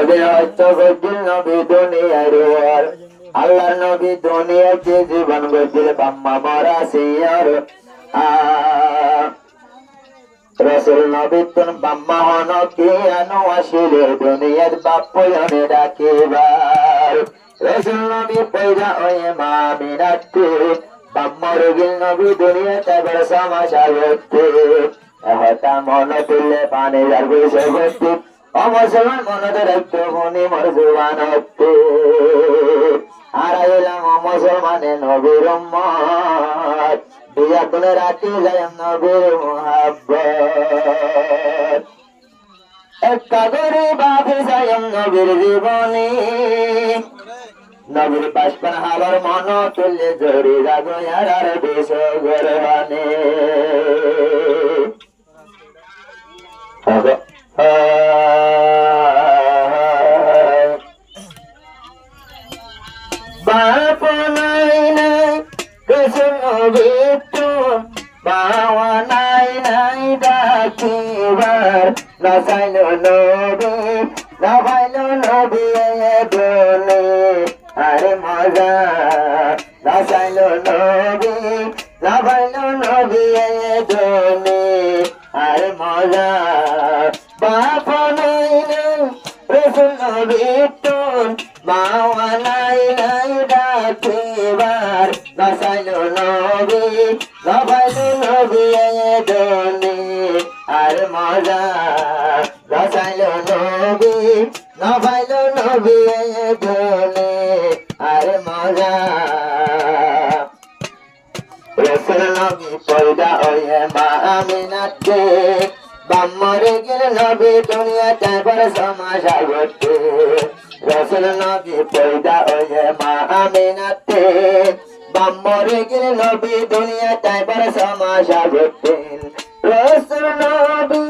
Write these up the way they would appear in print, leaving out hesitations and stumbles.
নবীর হয়তো গজিল নবী দুনিয়ার ওয়ার আল্লাহ নবী দুনিয়াকে জীবন গজিল বাম্মা মরা সিয়ার রসুল নবী তুন বাম্মা হন কি আনো আসিলে দুনিয়ার বাপ্পয়নে ডাকিবার রসুল নবী পয়দা ওয়ে মা মিনাতে বাম্মা রগিল নবী দুনিয়া তাবার সমাশা করতে হতা মন তুললে পানি যার বসে করতে অমুসলমান মনতে রাখতো মনি মোর জুবান হতে হারাইলাম মুসলমানে নবীর উম্মত বিয়া করে রাখি যায় নবীর মুহাব্বত একটা গরিব যায় নবীর জীবনী নবীর বাসপান হালার মন তুললে জড়ি রাগো আর দেশ গরবানে বাপ নাই নাই কৃষ্ণ বিট্টু বাবা নাই নাই ডাকিবার নাচাইল নবী না ভাইল নবী দোলে আরে মজা নাচাইল নবী না ভাইল নবী দোলে আরে মজা বাপ নাই নাই কৃষ্ণ বিট্টু বাবা নাই নাই ডাকিবার নাচাইল নবী না ভাইল নবী দোলে আর মজা নাচাইল নবী না ভাইল নবী দোলে আর মজা রসুল নবী পয়দা ওয়ে মা আমিনাতে বাম্মরে গেল নবী দুনিয়া তারপর সমাশা করতে রসুল নবী পয়দা ওয়ে মা আমিনাতে বাম্মরে গেল নবী দুনিয়া তারপর সমাশা করতেন রসুল নবী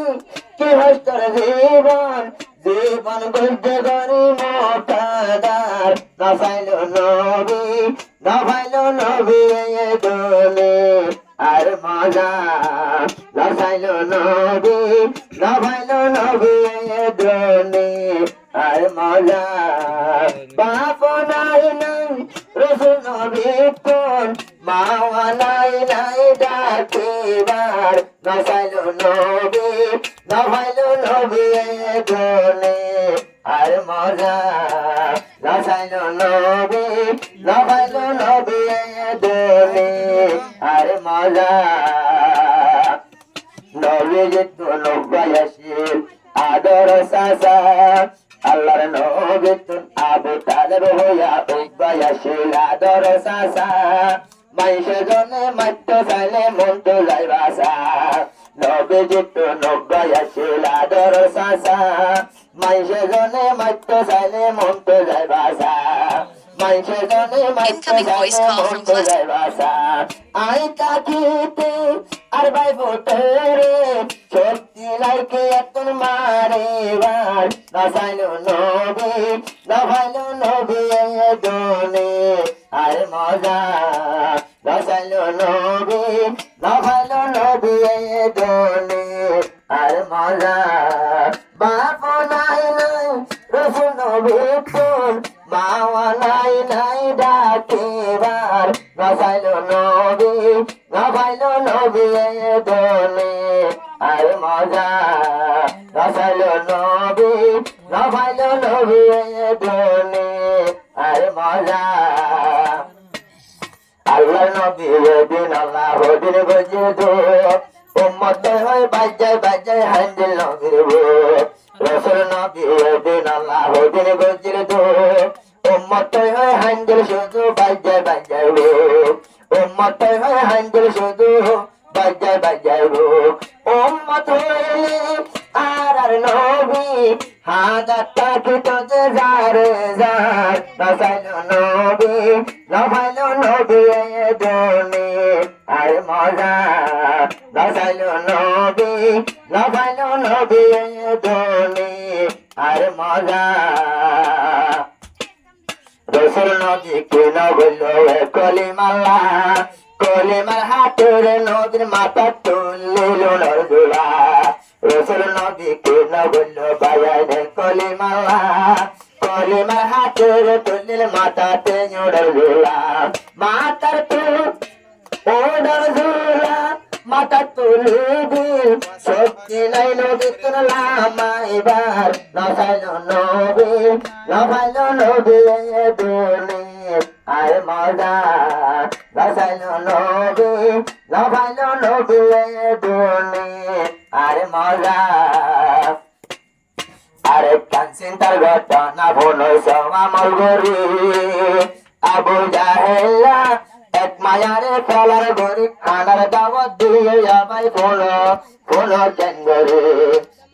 কি হস্তর জীবন জীবন বলতে গরি মোটাদার নাচাইল নবী না ভাইল নবী দোলে আর মজা নাচাইল নবী না ভাইল নবী দোলে আর মজা বাপ নাই নাই রসুল নবী কোন মাওয়া নাই নাই ডাকিবার নাচাইল নবী না ভাইল নবী দোলে আর মজা নাচাইল নবী না ভাইল নবী দোলে আর মজা নবী যেত নব্বায়াশিল আদর সাসা আল্লাহর নবী তুন আবু তালেব হইয়া উব্বায়াশিল আদর সাসা মাইশে জনে মাত্য চাইলে মন তো যাই বাসা নবী যেত নব্বায়াশিল আদর সাসা মাইশে জনে মাত্য চাইলে মন তো যাই বাসা মাইশে জনে মাত্য চাইলে মন তো যাই বাসা আই তাকিতে আর ভাই ভোটরে সত্যি লাইকে এতন মারিবার নাচাইল নবী না ভাইল নবী দোলে আর মজা নাচাইল নবী না ভাইল নবী দোলে আর মজা বাপ নাই নাই রসুল নবী কোন মাওয়া নাই নাই ডাকিবার নাচাইল নবী না ভাইল নবী দোলে আর মজা নাচাইল নবী না ভাইল নবী দোলে আর মজা আল্লাহ নবী দিন আল্লাহ দিন গজে দো উম্মত হয় বাজায় বাজায় হান্দিল নবীর বো রসুল নবী দিন আল্লাহ দিন গজে দো উম্মত হয় হান্দিল শুধু বাজায় বাজায় বো উম্মত হয় হান্দিল শুধু বাজায় বাজায় বো উম্মত হইলে আর নবী হাজারটা কিততে যারে যার নাচাইল নবী না ভাইল নবী দোলে আর মজা নাচাইল নবী না ভাইল নবী দোলে আর মজা রসুল নবী কেন বলল কলিমাল্লা কলিমার হাতের নদীর মাথা তুললিল নরদুলা রসুল নবীকে না বলল বায়ানে কলিমালা কলিমার হাতের তুলিল মাথাতে উড়ল ঝোলা মাথার তো ওড়ল ঝোলা মাথা তুলিবি শক্তি নাই নবী তুললাম এবার নসাইল নবী দুলি আর মজা নসাইল নবী দুলি আর মজা আরে কানসিন্তার ঘটনা ভুলো সমামল গরি আবু জাহেলা এক মায়ারে ফেলার গরি খানার দাওয়াত দিয়ে আমায় ফোলো কেন গরি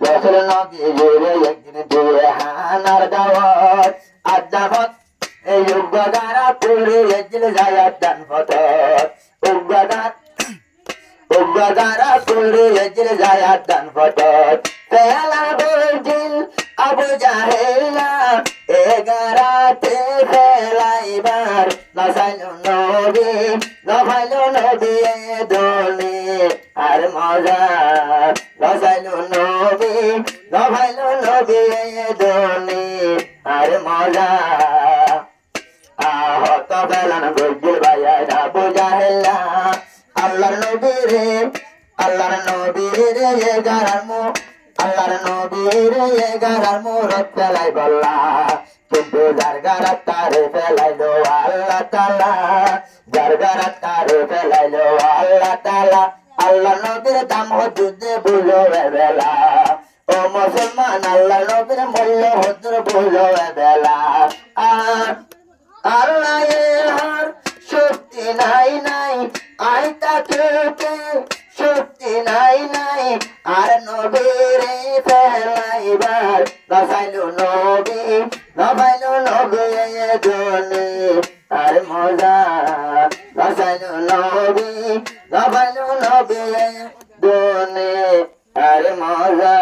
রসুল নবী জুড়ে একদিন দিয়ে হানার দাওয়াত আদাবত এই উগ্রদারা পুরে একদিন যায় দান ফতর উগ্রদারা পুরে একদিন যায় দান ফতর ফেলা বলছিল আবু জাহেলা এগারাতে ফেলাইবার নসাইল নবী দোলে আর মজা নসাইল নবী দোলে আর মজা আহত বেলান গজিল ভাইয়া আবু জাহেলা আল্লাহর নবী রে আল্লাহর নবীর এগারার মুরত ফেলাই বললা কিন্তু জারগারা তারে ফেলাইলো আল্লাহ তাআলা জারগারা তারে ফেলাইলো আল্লাহ তাআলা আল্লাহ নবীর দাম যুদ্ধে বুঝো বেলা ও মুসলমান আল্লাহ নবীর মূল্য হজুর বুঝো বেলা আল্লাহ এর শক্তি নাই আইতা কে শক্তি নাই আর নবীরে ফেলাইবার নসাইল নবী দোলে আর মজা নসাইল নবী দোলে আর মজা